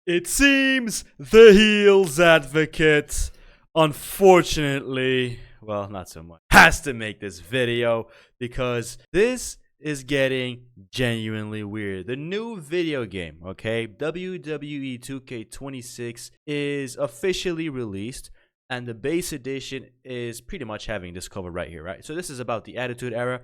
It seems the heels advocate, unfortunately, well, not so much, has to make this video because this is getting genuinely weird. The new video game, okay, WWE 2K26 is officially released, and the base edition is pretty much having this cover right here, right? So this is about the Attitude Era,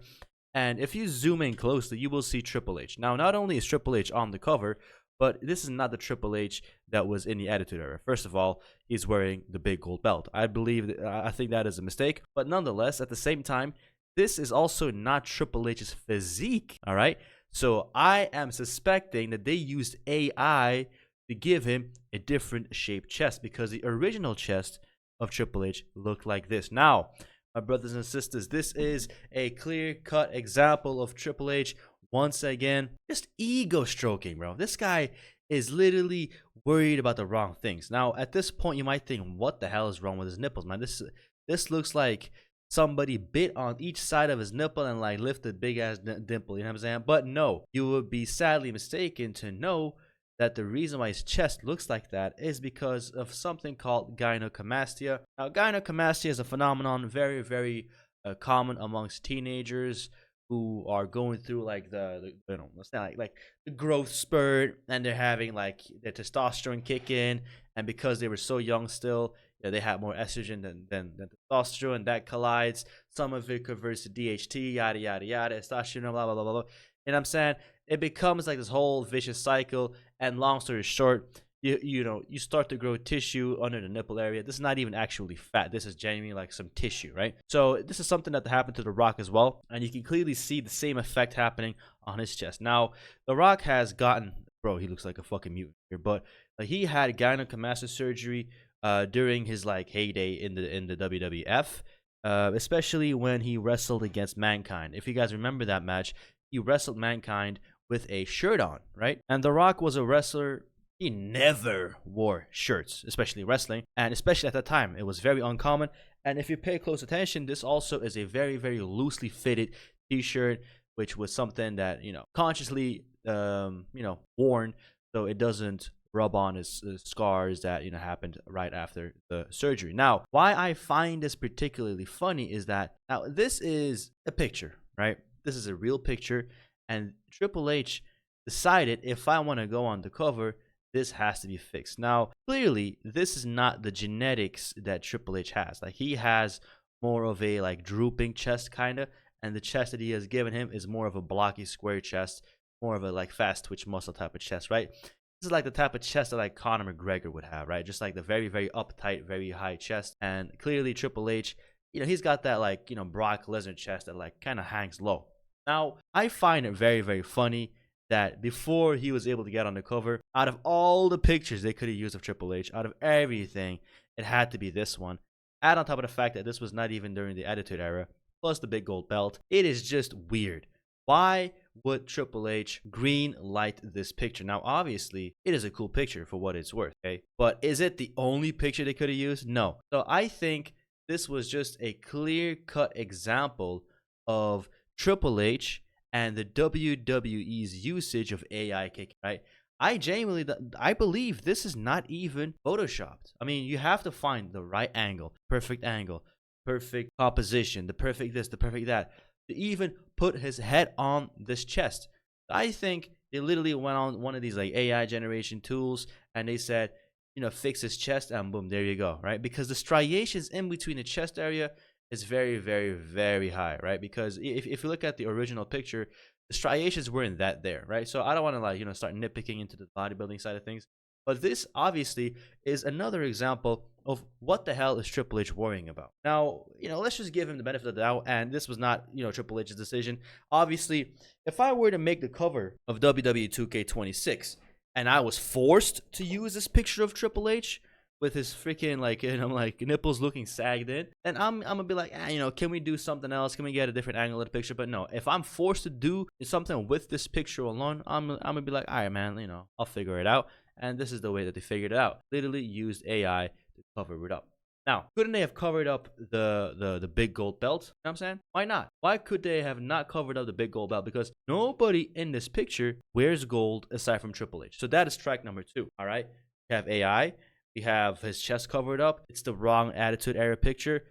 and if you zoom in closely, you will see Triple H. Now, not only is Triple H on the cover, but this is not the Triple H that was in the Attitude Era. First of all, he's wearing the big gold belt. I think that is a mistake. But nonetheless, at the same time, this is also not Triple H's physique. All right. So I am suspecting that they used AI to give him a different shaped chest, because the original chest of Triple H looked like this. Now, my brothers and sisters, this is a clear-cut example of Triple H once again just ego stroking, bro. This guy is literally worried about the wrong things. Now, at this point, you might think, what the hell is wrong with his nipples, man? This looks like somebody bit on each side of his nipple and like lifted big ass dimple, you know what I'm saying? But no, you would be sadly mistaken to know that the reason why his chest looks like that is because of something called gynecomastia. Now, gynecomastia is a phenomenon very, very common amongst teenagers who are going through like the you know, let's say like the growth spurt, and they're having like their testosterone kick in, and because they were so young still, they had more estrogen than testosterone. That collides. Some of it converts to DHT, yada yada yada, testosterone, blah blah blah blah. And I'm saying it becomes like this whole vicious cycle. And long story short, you start to grow tissue under the nipple area. This is not even actually fat. This is genuinely like some tissue, right? So this is something that happened to The Rock as well, and you can clearly see the same effect happening on his chest. Now, The Rock has gotten, bro, he looks like a fucking mutant here, but he had gynecomastia surgery during his like heyday in the WWF, especially when he wrestled against Mankind. If you guys remember that match, he wrestled Mankind with a shirt on, right? And The Rock was a wrestler. He never wore shirts, especially wrestling, and especially at that time, it was very uncommon. And if you pay close attention, this also is a very, very loosely fitted t-shirt, which was something that, consciously, worn so it doesn't rub on his scars that, happened right after the surgery. Now, why I find this particularly funny is that, now, this is a picture, right? This is a real picture, and Triple H decided, if I want to go on the cover, this has to be fixed. Now, clearly, this is not the genetics that Triple H has. Like, he has more of a like drooping chest kind of, and the chest that he has given him is more of a blocky square chest, more of a like fast twitch muscle type of chest, right? This is like the type of chest that like Conor McGregor would have, right? Just like the very, very uptight, very high chest. And clearly Triple H, he's got that like, Brock Lesnar chest that like kind of hangs low. Now, I find it very, very funny that before he was able to get on the cover, out of all the pictures they could have used of Triple H, out of everything, it had to be this one. Add on top of the fact that this was not even during the Attitude Era, plus the big gold belt. It is just weird. Why would Triple H green light this picture? Now, obviously, it is a cool picture for what it's worth, okay? But is it the only picture they could have used? No. So I think this was just a clear-cut example of Triple H and the WWE's usage of AI kicking, right? I believe this is not even photoshopped. I mean, you have to find the right angle, perfect composition, the perfect this, the perfect that, to even put his head on this chest. I think they literally went on one of these like AI generation tools, and they said, fix his chest, and boom, there you go, right? Because the striations in between the chest area is very, very, very high, right? Because if you look at the original picture, the striations weren't that there, right? So I don't want to like, start nitpicking into the bodybuilding side of things. But this obviously is another example of what the hell is Triple H worrying about. Now, let's just give him the benefit of the doubt, and this was not, Triple H's decision. Obviously, if I were to make the cover of WWE 2K26 and I was forced to use this picture of Triple H with his freaking like nipples looking sagged in, and I'm gonna be like, can we do something else? Can we get a different angle of the picture? But no, if I'm forced to do something with this picture alone, I'm gonna be like, all right, man, I'll figure it out. And this is the way that they figured it out. Literally used AI to cover it up. Now, couldn't they have covered up the big gold belt? You know what I'm saying? Why not? Why could they have not covered up the big gold belt? Because nobody in this picture wears gold aside from Triple H. So that is strike number 2, all right? We have AI. We have his chest covered up. It's the wrong Attitude Era picture.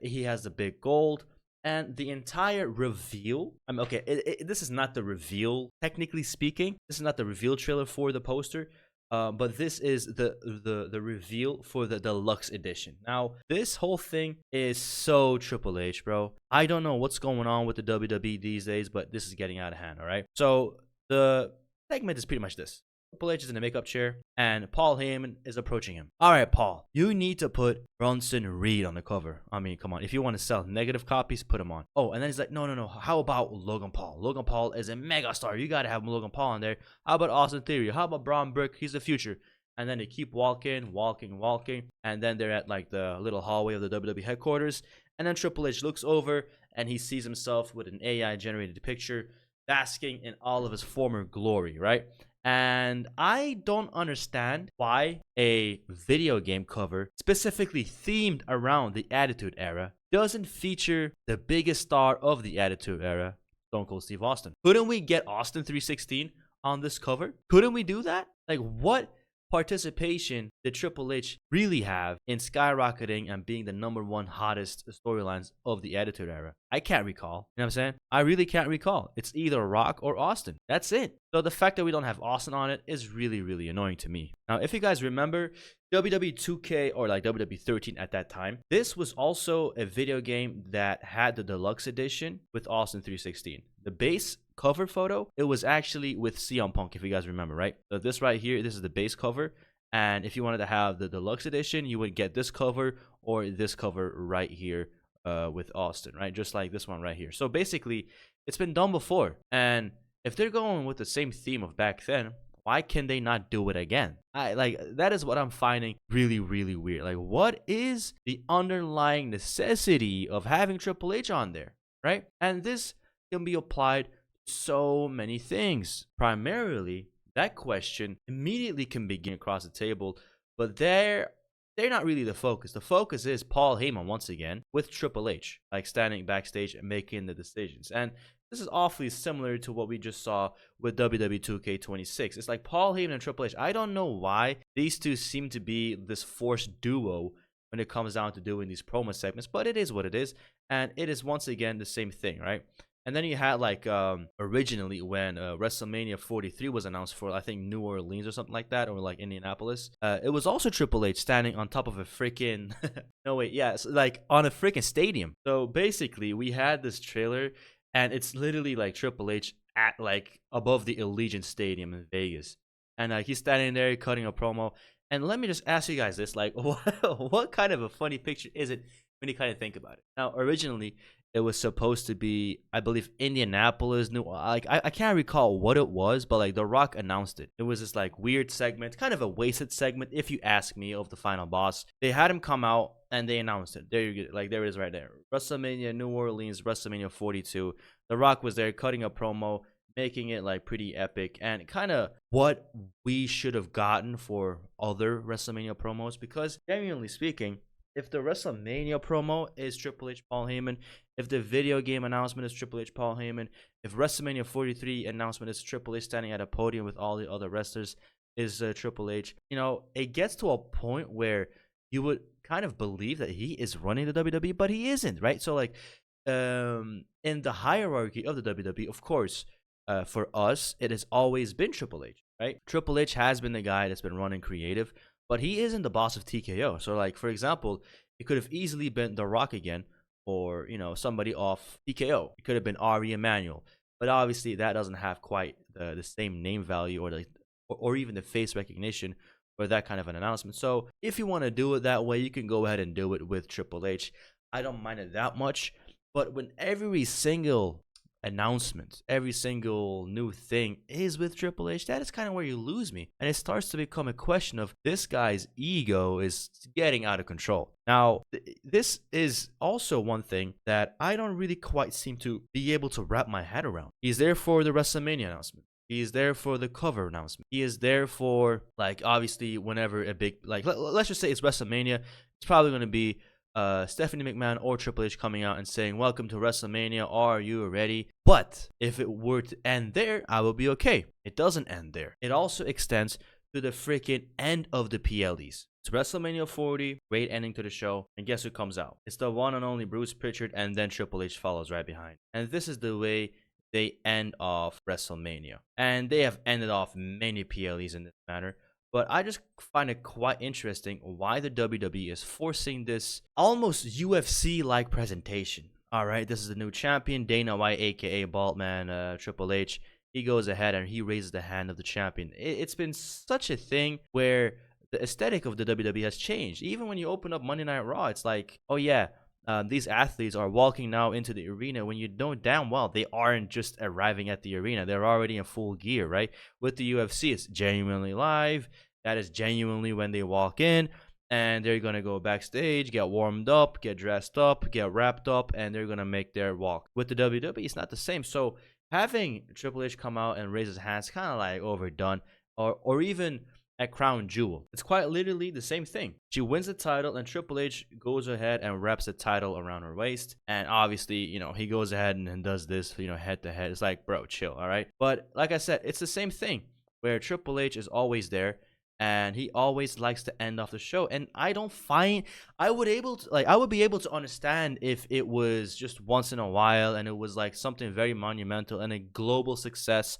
He has the big gold. And the entire reveal. I mean, okay, this is not the reveal, technically speaking. This is not the reveal trailer for the poster. But this is the reveal for the deluxe edition. Now, this whole thing is so Triple H, bro. I don't know what's going on with the WWE these days, but this is getting out of hand. All right. So the segment is pretty much this. Triple H is in a makeup chair, and Paul Heyman is approaching him. All right, Paul, you need to put Bronson Reed on the cover. I mean, come on. If you want to sell negative copies, put him on. Oh, and then he's like, no. How about Logan Paul? Logan Paul is a megastar. You got to have Logan Paul on there. How about Austin Theory? How about Braun Burke? He's the future. And then they keep walking. And then they're at like the little hallway of the WWE headquarters. And then Triple H looks over, and he sees himself with an AI-generated picture basking in all of his former glory, right? And I don't understand why a video game cover specifically themed around the Attitude Era doesn't feature the biggest star of the Attitude Era, Stone Cold Steve Austin. Couldn't we get Austin 316 on this cover? Couldn't we do that? Like, what participation did Triple H really have in skyrocketing and being the #1 hottest storylines of the Attitude Era? I can't recall. You know what I'm saying? I really can't recall. It's either Rock or Austin. That's it. So the fact that we don't have Austin on it is really, really annoying to me. Now, if you guys remember, WWE 2K or like WWE 13 at that time, this was also a video game that had the deluxe edition with Austin 316. The base cover photo, it was actually with CM Punk, if you guys remember, right? So this right here, this is the base cover. And if you wanted to have the deluxe edition, you would get this cover or this cover right here with Austin, right? Just like this one right here. So basically, it's been done before. And if they're going with the same theme of back then, why can they not do it again? That is what I'm finding really, really weird. Like, what is the underlying necessity of having Triple H on there, right? And this can be applied to so many things. Primarily, that question immediately can begin across the table, but they're not really the focus. The focus is Paul Heyman once again with Triple H, like standing backstage and making the decisions. And this is awfully similar to what we just saw with WWE 2K26. It's like Paul Heyman and Triple H. I don't know why these two seem to be this forced duo when it comes down to doing these promo segments, but it is what it is. And it is once again the same thing, right? And then you had like originally when WrestleMania 43 was announced for, I think, New Orleans or something like that, or like Indianapolis. It was also Triple H standing on top of a freaking no wait, yeah, so like on a freaking stadium. So basically, we had this trailer, and it's literally like Triple H at like above the Allegiant Stadium in Vegas, and he's standing there cutting a promo. And let me just ask you guys this: like, what kind of a funny picture is it when you kind of think about it? Now, originally, it was supposed to be, I believe, Indianapolis. I can't recall what it was, but like The Rock announced it. It was this like weird segment, kind of a wasted segment, if you ask me, of the final boss. They had him come out and they announced it. There you go, like there it is right there. WrestleMania New Orleans, WrestleMania 42. The Rock was there cutting a promo, making it like pretty epic and kind of what we should have gotten for other WrestleMania promos. Because genuinely speaking, if the WrestleMania promo is Triple H, Paul Heyman, if the video game announcement is Triple H, Paul Heyman, if WrestleMania 43 announcement is Triple H standing at a podium with all the other wrestlers is Triple H, you know, it gets to a point where you would kind of believe that he is running the WWE, but he isn't, right? So like in the hierarchy of the WWE, of course, for us, it has always been Triple H, right? Triple H has been the guy that's been running creative, but he isn't the boss of TKO. So, like, for example, it could have easily been The Rock again, or, you know, somebody off TKO. It could have been Ari Emanuel. But obviously, that doesn't have quite the same name value or even the face recognition for that kind of an announcement. So, if you want to do it that way, you can go ahead and do it with Triple H. I don't mind it that much. But when every single announcement, every single new thing is with Triple H, that is kind of where you lose me. And it starts to become a question of this guy's ego is getting out of control. Now, this is also one thing that I don't really quite seem to be able to wrap my head around. He's there for the WrestleMania announcement. He is there for the cover announcement. He is there for, like, obviously, whenever a big, like, let's just say it's WrestleMania, it's probably going to be Stephanie McMahon or Triple H coming out and saying, "Welcome to WrestleMania, are you ready?" But if it were to end there, I will be okay. It doesn't end there. It also extends to the freaking end of the PLEs. It's WrestleMania 40, great ending to the show, and guess who comes out? It's the one and only Bruce Pritchard, and then Triple H follows right behind. And this is the way they end off WrestleMania. And they have ended off many PLEs in this manner. But I just find it quite interesting why the WWE is forcing this almost UFC like presentation. All right, this is the new champion, Dana White, aka Baldman, Triple H. He goes ahead and he raises the hand of the champion. It's been such a thing where the aesthetic of the WWE has changed. Even when you open up Monday Night Raw, it's like, oh yeah, these athletes are walking now into the arena when you know damn well they aren't just arriving at the arena. They're already in full gear, right? With the UFC, it's genuinely live. That is genuinely when they walk in, and they're going to go backstage, get warmed up, get dressed up, get wrapped up, and they're going to make their walk. With the WWE, it's not the same. So having Triple H come out and raise his hands kind of like overdone, or even at Crown Jewel. It's quite literally the same thing. She wins the title, and Triple H goes ahead and wraps the title around her waist. And obviously, he goes ahead and does this, head to head. It's like, bro, chill, all right? But like I said, it's the same thing where Triple H is always there, and he always likes to end off the show. And I don't find I would be able to understand if it was just once in a while and it was like something very monumental and a global success,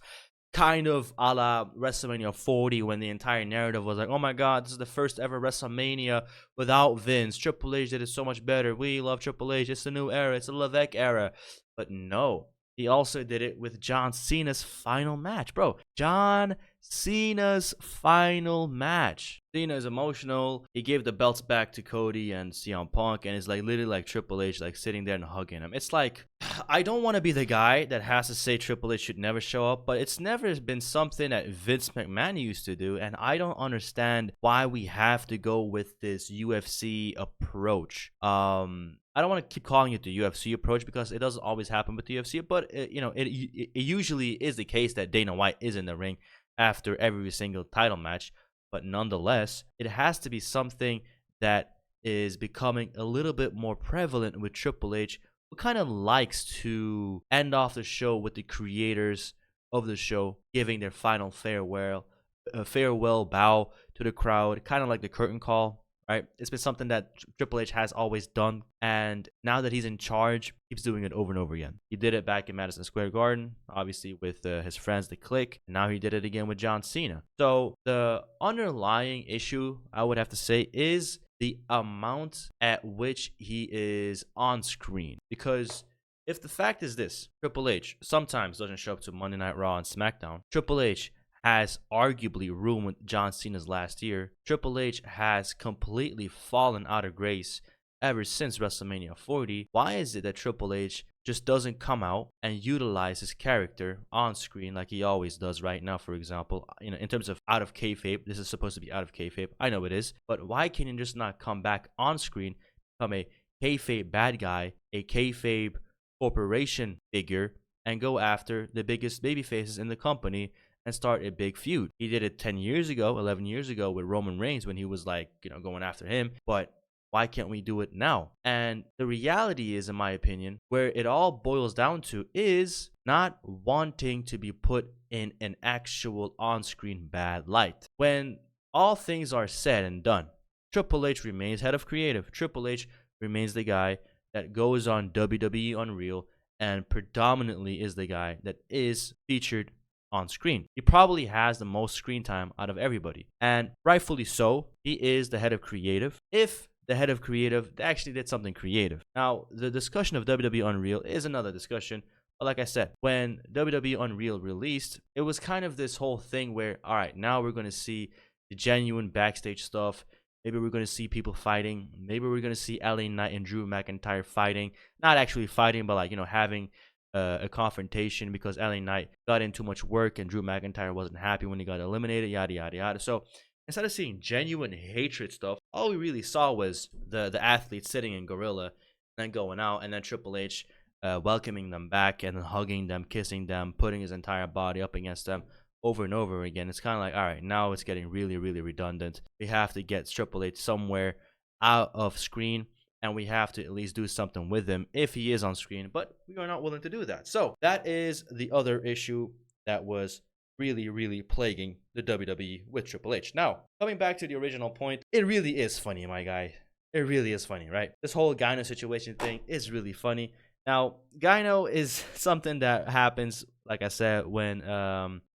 kind of a la WrestleMania 40, when the entire narrative was like, oh my god, this is the first ever WrestleMania without Vince. Triple H did it so much better. We love Triple H. It's a new era. It's a Levesque era. But no, he also did it with John Cena's final match. Bro, John Cena's final match. Cena is emotional. He gave the belts back to Cody and CM Punk, and it's like literally like Triple H like sitting there and hugging him. It's like, I don't want to be the guy that has to say Triple H should never show up, but it's never been something that Vince McMahon used to do, and I don't understand why we have to go with this UFC approach. I don't want to keep calling it the UFC approach because it doesn't always happen with the UFC, but it usually is the case that Dana White is in the ring after every single title match. But nonetheless, it has to be something that is becoming a little bit more prevalent with Triple H, who kind of likes to end off the show with the creators of the show giving their final farewell bow to the crowd, kind of like the curtain call. Right? It's been something that Triple H has always done, and now that he's in charge, keeps doing it over and over again. He did it back in Madison Square Garden, obviously with his friends, the Clique, and now he did it again with John Cena. So the underlying issue, I would have to say, is the amount at which he is on screen. Because if the fact is this, Triple H sometimes doesn't show up to Monday Night Raw and SmackDown, Triple H has arguably ruined John Cena's last year. Triple H has completely fallen out of grace ever since WrestleMania 40. Why is it that Triple H just doesn't come out and utilize his character on screen like he always does right now? For example, in terms of out of kayfabe, this is supposed to be out of kayfabe. I know it is, but why can he just not come back on screen, become a kayfabe bad guy, a kayfabe corporation figure, and go after the biggest baby faces in the company and start a big feud? He did it 10 years ago, 11 years ago with Roman Reigns when he was like, going after him. But why can't we do it now? And the reality is, in my opinion, where it all boils down to is not wanting to be put in an actual on-screen bad light. When all things are said and done, Triple H remains head of creative. Triple H remains the guy that goes on WWE Unreal and predominantly is the guy that is featured on screen. He probably has the most screen time out of everybody, and rightfully so. He is the head of creative. If the head of creative actually did something creative. Now, the discussion of WWE Unreal is another discussion, but like I said, when WWE Unreal released, it was kind of this whole thing where, all right, now we're going to see the genuine backstage stuff. Maybe we're going to see people fighting. Maybe we're going to see LA Knight and Drew McIntyre fighting. Not actually fighting, but like, having a confrontation because LA Knight got in too much work and Drew McIntyre wasn't happy when he got eliminated, yada, yada, yada. So instead of seeing genuine hatred stuff, all we really saw was the athletes sitting in Gorilla and then going out, and then Triple H welcoming them back and then hugging them, kissing them, putting his entire body up against them over and over again. It's kind of like, all right, now it's getting really, really redundant. We have to get Triple H somewhere out of screen, and we have to at least do something with him if he is on screen, but we are not willing to do that. So that is the other issue that was really plaguing the WWE with Triple H. Now, coming back to the original point, it really is funny, my guy. It really is funny, right? This whole Gyno situation thing is really funny. Now, Gyno is something that happens, like I said, when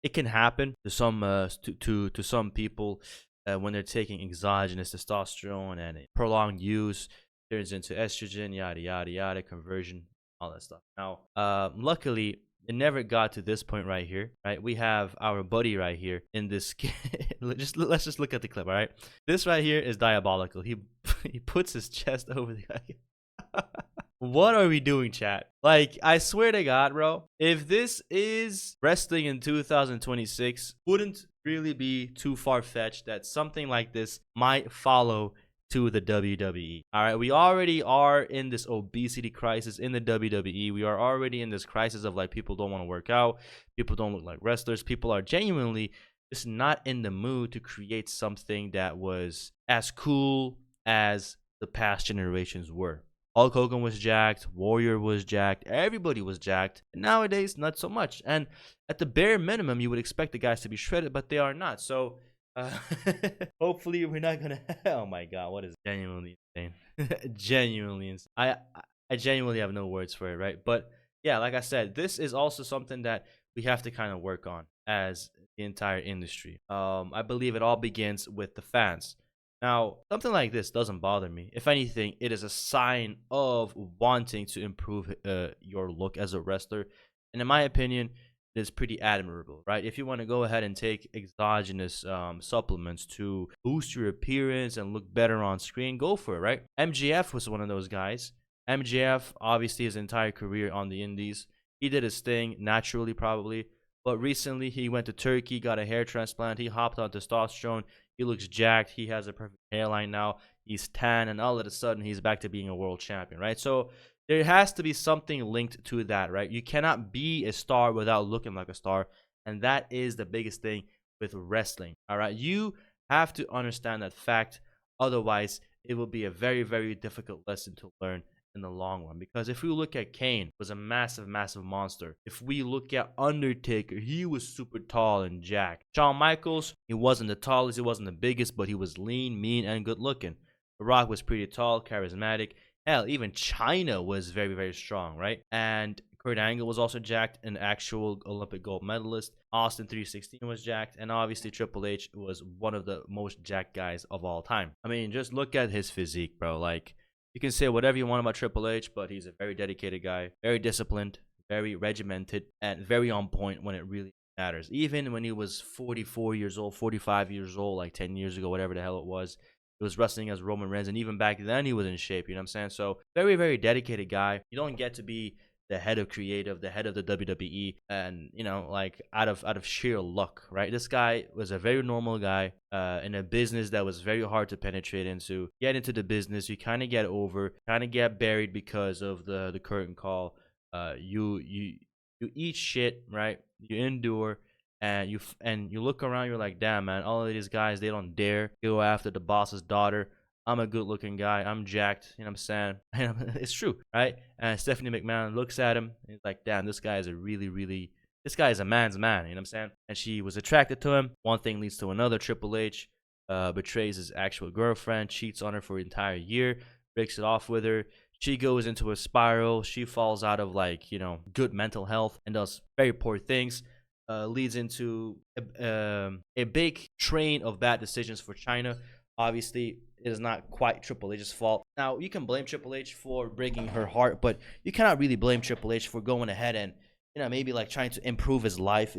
it can happen to some to some people when they're taking exogenous testosterone and prolonged use turns into estrogen, yada yada yada, conversion, all that stuff. Now, luckily, it never got to this point right here, right? We have our buddy right here in this. Let's just look at the clip, all right? This right here is diabolical. He he puts his chest over the. What are we doing, chat? Like, I swear to God, bro, if this is wrestling in 2026, wouldn't really be too far-fetched that something like this might follow to the WWE. All right, we already are in this obesity crisis in the WWE. We are already in this crisis of like people don't want to work out, people don't look like wrestlers, people are genuinely just not in the mood to create something that was as cool as the past generations were. Hulk Hogan was jacked, Warrior was jacked, everybody was jacked. And nowadays, not so much. And at the bare minimum, you would expect the guys to be shredded, but they are not. So, hopefully, we're not gonna. Oh my God, what is genuinely insane? Genuinely insane. I genuinely have no words for it, right? But yeah, like I said, this is also something that we have to kind of work on as the entire industry. I believe it all begins with the fans. Now, something like this doesn't bother me. If anything, it is a sign of wanting to improve your look as a wrestler. And in my opinion, it is pretty admirable, right? If you want to go ahead and take exogenous supplements to boost your appearance and look better on screen, go for it, right? MJF was one of those guys. MJF, obviously, his entire career on the indies, he did his thing naturally, probably. But recently, he went to Turkey, got a hair transplant. He hopped on testosterone. He looks jacked. He has a perfect hairline now. He's tan, and all of a sudden, he's back to being a world champion, right? So there has to be something linked to that, right? You cannot be a star without looking like a star, and that is the biggest thing with wrestling, all right? You have to understand that fact. Otherwise, it will be a very difficult lesson to learn in the long run. Because if we look at Kane, was a massive monster. If we look at Undertaker, he was super tall and jacked. Shawn Michaels, he wasn't the tallest, he wasn't the biggest, but he was lean, mean, and good looking. The Rock was pretty tall, charismatic. Hell, even China was very strong, right? And Kurt Angle was also jacked, an actual Olympic gold medalist. Austin 316 was jacked, and obviously Triple H was one of the most jacked guys of all time. I mean, just look at his physique, bro. Like, you can say whatever you want about Triple H, but he's a very dedicated guy, very disciplined, very regimented, and very on point when it really matters. Even when he was 44 years old, 45 years old, like 10 years ago, whatever the hell it was, he was wrestling as Roman Reigns, and even back then he was in shape, you know what I'm saying? So very dedicated guy. You don't get to be the head of creative, the head of the WWE, and you know, like out of sheer luck, right? This guy was a very normal guy in a business that was very hard to penetrate into. Get into the business, you kind of get over, kind of get buried because of the curtain call. You eat shit, right? You endure. And you look around, you're like, damn, man, all of these guys, they don't dare go after the boss's daughter. I'm a good looking guy. I'm jacked. You know what I'm saying? It's true, right? And Stephanie McMahon looks at him. And he's like, damn, this guy is this guy is a man's man. You know what I'm saying? And she was attracted to him. One thing leads to another. Triple H betrays his actual girlfriend, cheats on her for an entire year, breaks it off with her. She goes into a spiral. She falls out of, like, you know, good mental health and does very poor things. Leads into a big train of bad decisions for China. Obviously, it is not quite Triple H's fault. Now, you can blame Triple H for breaking her heart, but you cannot really blame Triple H for going ahead and, you know, maybe like trying to improve his life.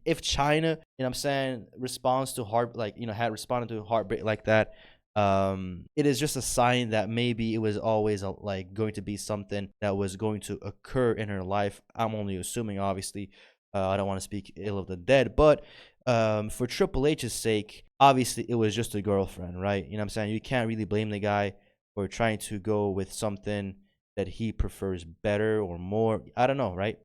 If China, you know what I'm saying, responds to heart, like, you know, had responded to a heartbreak like that, it is just a sign that maybe it was always like going to be something that was going to occur in her life. I'm only assuming, obviously. I don't want to speak ill of the dead, but for Triple H's sake, obviously it was just a girlfriend, right? You know what I'm saying? You can't really blame the guy for trying to go with something that he prefers better or more. I don't know, right?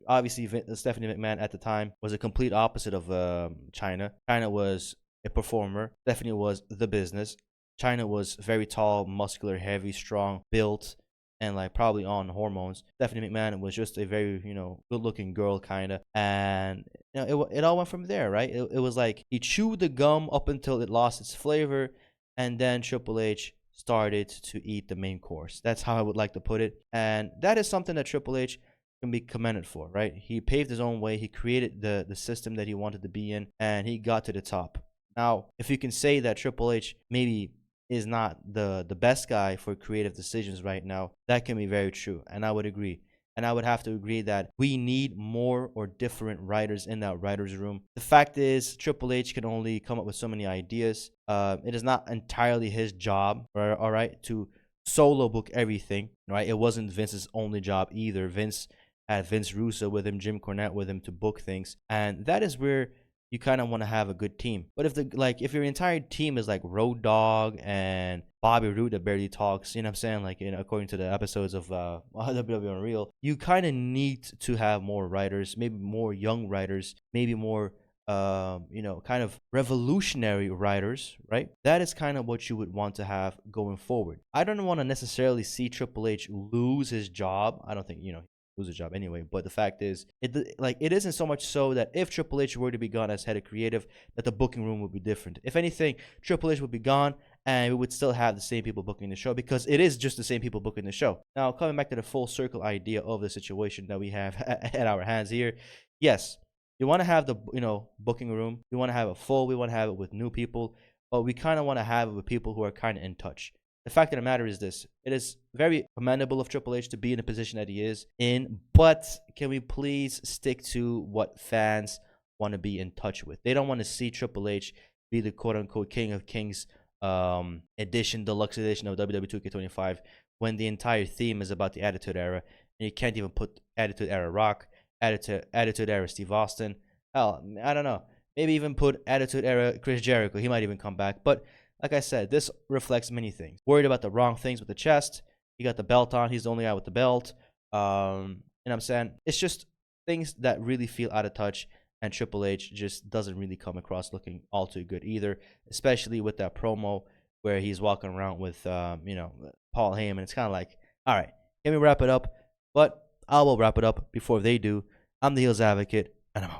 Obviously, Stephanie McMahon at the time was a complete opposite of China. China was a performer. Stephanie was the business. China was very tall, muscular, heavy, strong, built, and like probably on hormones. Stephanie McMahon was just a very, good looking girl kind of, and it all went from there, right? It was like he chewed the gum up until it lost its flavor, and then Triple H started to eat the main course. That's how I would like to put it, and that is something that Triple H can be commended for, right? He paved his own way. He created the system that he wanted to be in, and he got to the top. Now, if you can say that Triple H maybe is not the best guy for creative decisions right now, that can be very true, and I would agree. And I would have to agree that we need more or different writers in that writers' room. The fact is, Triple H can only come up with so many ideas. It is not entirely his job, right, all right, to solo book everything, right? It wasn't Vince's only job either. Vince had Vince Russo with him, Jim Cornette with him to book things, and that is where you kind of want to have a good team. But if your entire team is like Road Dogg and Bobby Roode that barely talks, you know what I'm saying? Like, according to the episodes of WWE Unreal, you kind of need to have more writers, maybe more young writers, maybe more kind of revolutionary writers, right? That is kind of what you would want to have going forward. I don't want to necessarily see Triple H lose his job. I don't think, lose a job anyway. But the fact is, it isn't so much so that if Triple H were to be gone as head of creative, that the booking room would be different. If anything, Triple H would be gone, and we would still have the same people booking the show, because it is just the same people booking the show. Now, coming back to the full circle idea of the situation that we have at our hands here, yes, you want to have the booking room. We want to have it full. We want to have it with new people, but we kind of want to have it with people who are kind of in touch. The fact of the matter is this: it is very commendable of Triple H to be in the position that he is in, but can we please stick to what fans want to be in touch with? They don't want to see Triple H be the quote-unquote King of Kings deluxe edition of WWE 2K25 when the entire theme is about the Attitude Era, and you can't even put Attitude Era Rock, Attitude Era Steve Austin. Hell, I don't know. Maybe even put Attitude Era Chris Jericho. He might even come back, but like I said, this reflects many things. Worried about the wrong things with the chest. He got the belt on. He's the only guy with the belt. I'm saying? It's just things that really feel out of touch, and Triple H just doesn't really come across looking all too good either, especially with that promo where he's walking around with, Paul Heyman. It's kind of like, all right, can we wrap it up? But I will wrap it up before they do. I'm the Heels Advocate, and I'm out.